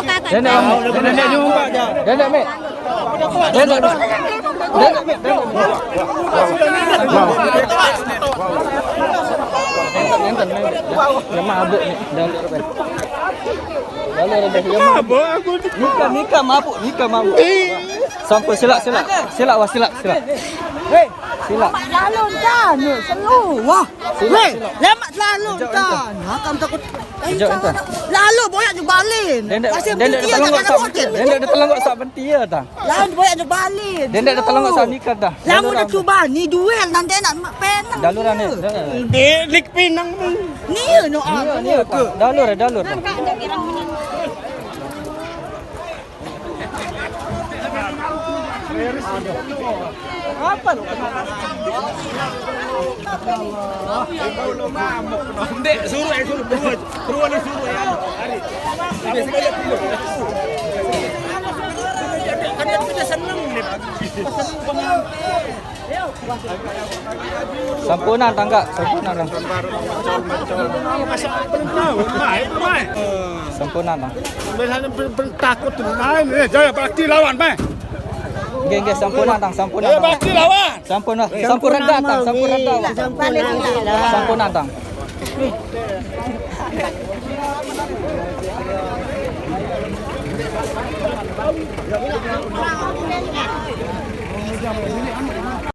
Nenek jumpa aja. Nenek, Mek. Nenek. Nenten. Ya mabuk nih. Nikah mabuk. Sampai silak. Hei, silak. Lalu kan, selalu. Wah, hei, lemak selalu kan. Kamu takut? Lalu boyak juga balin. Dendek ada telengok sak bentia dah. Lalu boyak juga balin. Dendek ada telengok sak nikah dah. Lalu dah cuba ni duel nanti nak penang. Daluran ni. Lik pinang. Ni no Dalur. Apa lu? Dek, suruh. Suruh ya. Hari. Kan dia seneng nih. Sempurna tangga. Sempurna tang. Biasanya takut main. Jangan pasti lawan, Pak. Geng, sempurna tang. Pasti lawan. Sampurna datang. Sempurna tang.